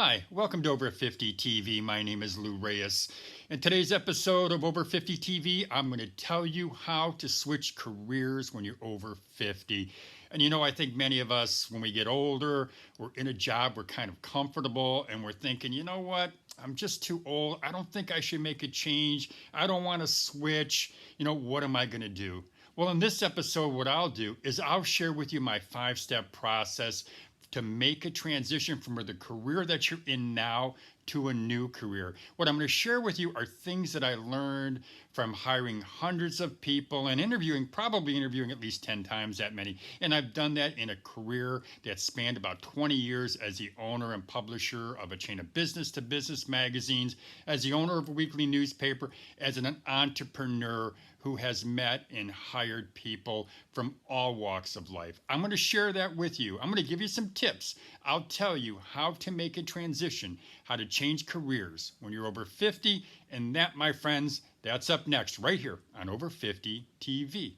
Hi, welcome to Over 50 TV. My name is Lou Reyes. In today's episode of Over 50 TV, I'm going to tell you how to switch careers when you're over 50. And I think many of us, when we get older, we're in a job, we're kind of comfortable, and we're thinking, you know what? I'm just too old. I don't think I should make a change. I don't want to switch. What am I going to do? Well, in this episode, what I'll do is I'll share with you my 5-step process to make a transition from the career that you're in now to a new career. What I'm going to share with you are things that I learned from hiring hundreds of people and probably interviewing at least 10 times that many. And I've done that in a career that spanned about 20 years as the owner and publisher of a chain of business-to-business magazines, as the owner of a weekly newspaper, as an entrepreneur who has met and hired people from all walks of life. I'm going to share that with you. I'm going to give you some tips. I'll tell you how to make a transition, how to change careers when you're over 50, and that, my friends, that's up next right here on Over 50 TV.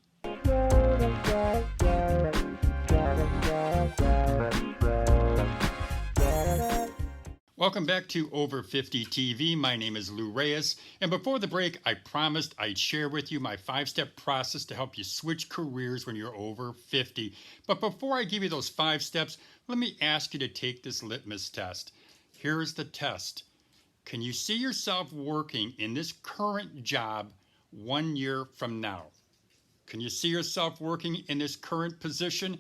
Welcome back to Over 50 TV. My name is Lou Reyes. And before the break, I promised I'd share with you my 5-step process to help you switch careers when you're over 50. But before I give you those 5 steps, let me ask you to take this litmus test. Here's the test. Can you see yourself working in this current job 1 year from now? Can you see yourself working in this current position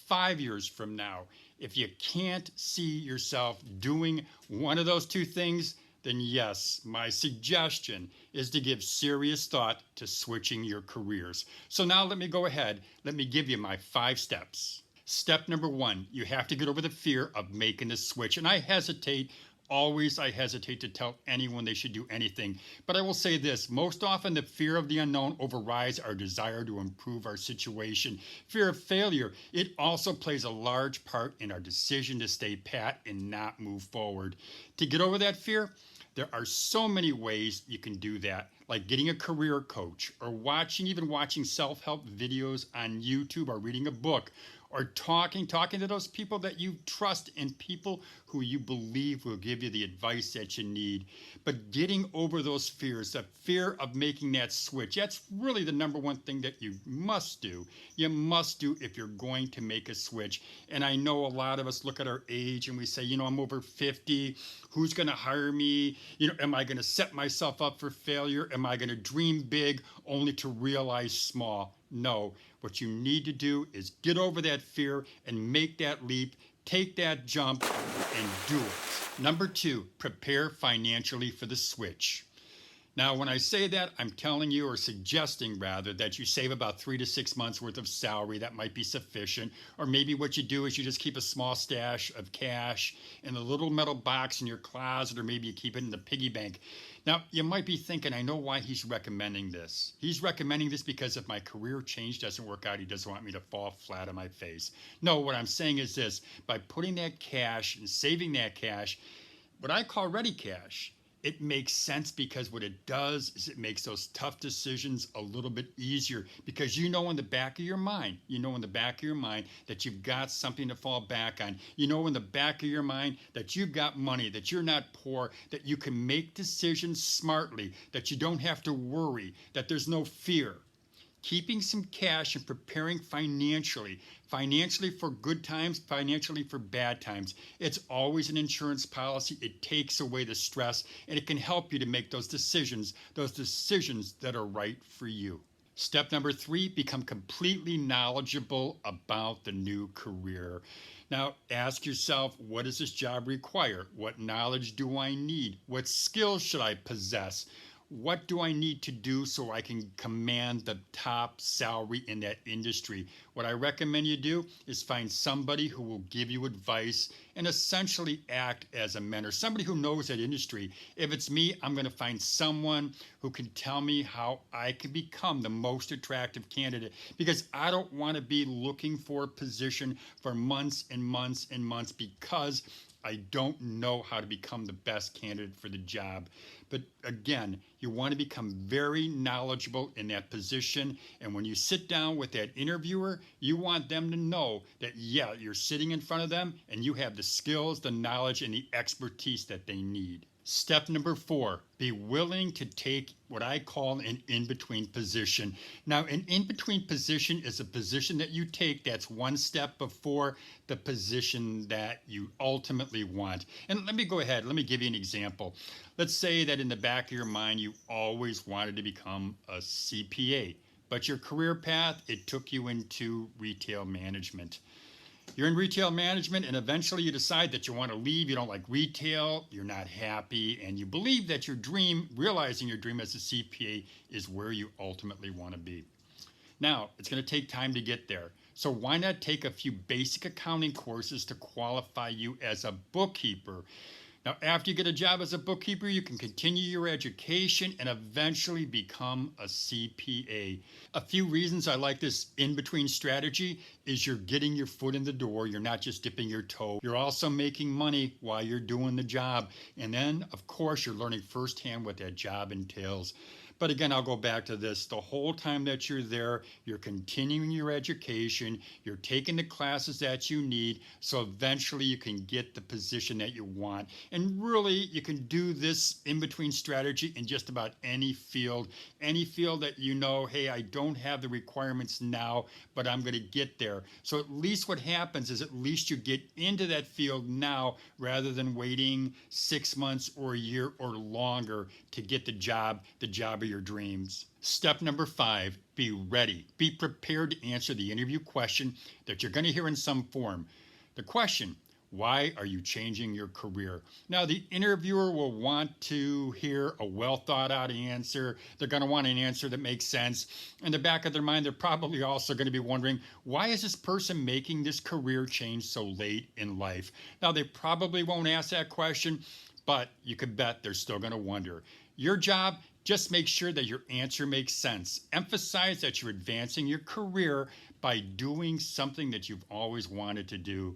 5 years from now? If you can't see yourself doing one of those two things, then yes, my suggestion is to give serious thought to switching your careers. So now let me go ahead. Let me give you my 5 steps. Step number 1, you have to get over the fear of making the switch. And I hesitate to tell anyone they should do anything. But I will say this, most often the fear of the unknown overrides our desire to improve our situation. Fear of failure, it also plays a large part in our decision to stay pat and not move forward. To get over that fear, there are so many ways you can do that, like getting a career coach or watching self-help videos on YouTube or reading a book, or talking to those people that you trust and people who you believe will give you the advice that you need. But getting over those fears, the fear of making that switch, that's really the number one thing that you must do. You must do if you're going to make a switch. And I know a lot of us look at our age and we say, I'm over 50. Who's going to hire me? Am I going to set myself up for failure? Am I going to dream big only to realize small? No. What you need to do is get over that fear and make that leap, take that jump, and do it. Number 2, prepare financially for the switch. Now, when I say that, I'm telling you, or suggesting rather, that you save about 3 to 6 months worth of salary. That might be sufficient. Or maybe what you do is you just keep a small stash of cash in a little metal box in your closet, or maybe you keep it in the piggy bank. Now, you might be thinking, I know why he's recommending this. He's recommending this because if my career change doesn't work out, he doesn't want me to fall flat on my face. No, what I'm saying is this. By putting that cash and saving that cash, what I call ready cash, it makes sense because what it does is it makes those tough decisions a little bit easier, because in the back of your mind, that you've got something to fall back on. In the back of your mind that you've got money, that you're not poor, that you can make decisions smartly, that you don't have to worry, that there's no fear. Keeping some cash and preparing financially for good times, financially for bad times. It's always an insurance policy. It takes away the stress, and it can help you to make those decisions that are right for you. Step number 3, become completely knowledgeable about the new career. Now, ask yourself, what does this job require? What knowledge do I need? What skills should I possess? What do I need to do so I can command the top salary in that industry? What I recommend you do is find somebody who will give you advice and essentially act as a mentor, somebody who knows that industry. If it's me, I'm going to find someone who can tell me how I can become the most attractive candidate, because I don't want to be looking for a position for months and months and months, because I don't know how to become the best candidate for the job. But again, you want to become very knowledgeable in that position. And when you sit down with that interviewer, you want them to know that, yeah, you're sitting in front of them and you have the skills, the knowledge, and the expertise that they need. Step number 4, be willing to take what I call an in-between position. Now, an in-between position is a position that you take that's one step before the position that you ultimately want. And let me go ahead, let me give you an example. Let's say that in the back of your mind, you always wanted to become a CPA, but your career path, it took you into retail management. You're in retail management and eventually you decide that you want to leave, you don't like retail, you're not happy, and you believe that your dream, realizing your dream as a CPA is where you ultimately want to be. Now, it's going to take time to get there. So why not take a few basic accounting courses to qualify you as a bookkeeper? Now, after you get a job as a bookkeeper, you can continue your education and eventually become a CPA. A few reasons I like this in-between strategy is you're getting your foot in the door. You're not just dipping your toe. You're also making money while you're doing the job. And then, of course, you're learning firsthand what that job entails. But again, I'll go back to this. The whole time that you're there, you're continuing your education, you're taking the classes that you need, so eventually you can get the position that you want. And really, you can do this in-between strategy in just about any field that you know, hey, I don't have the requirements now, but I'm going to get there. So at least what happens is at least you get into that field now rather than waiting 6 months or a year or longer to get the job of your dreams. Step number 5, be ready. Be prepared to answer the interview question that you're going to hear in some form. The question, why are you changing your career? Now, the interviewer will want to hear a well thought out answer. They're going to want an answer that makes sense. In the back of their mind, they're probably also going to be wondering, why is this person making this career change so late in life? Now, they probably won't ask that question, but you could bet they're still going to wonder. Your job, just make sure that your answer makes sense. Emphasize that you're advancing your career by doing something that you've always wanted to do.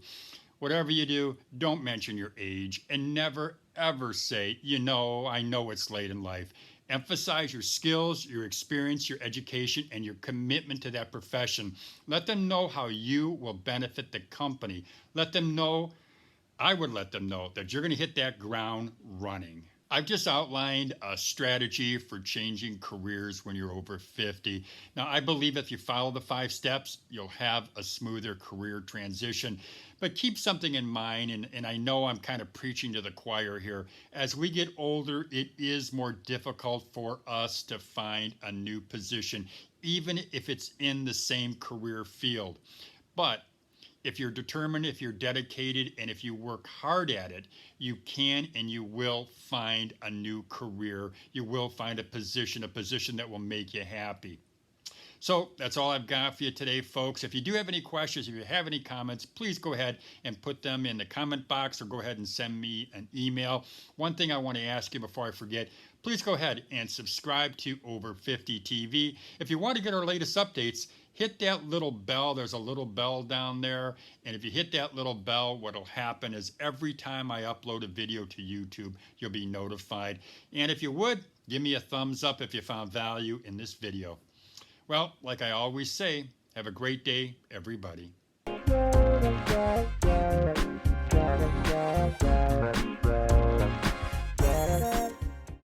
Whatever you do, don't mention your age and never, ever say, I know it's late in life. Emphasize your skills, your experience, your education, and your commitment to that profession. Let them know how you will benefit the company. I would let them know that you're going to hit that ground running. I've just outlined a strategy for changing careers when you're over 50. Now, I believe if you follow the 5 steps, you'll have a smoother career transition. But keep something in mind, and I know I'm kind of preaching to the choir here. As we get older, it is more difficult for us to find a new position, even if it's in the same career field. But if you're determined, if you're dedicated, and if you work hard at it, you can and you will find a new career. You will find a position that will make you happy. So that's all I've got for you today, folks. If you do have any questions, if you have any comments, please go ahead and put them in the comment box or go ahead and send me an email. One thing I want to ask you before I forget, please go ahead and subscribe to Over 50 TV. If you want to get our latest updates, hit that little bell. There's a little bell down there. And if you hit that little bell, what will happen is every time I upload a video to YouTube, you'll be notified. And if you would, give me a thumbs up if you found value in this video. Well, like I always say, have a great day, everybody.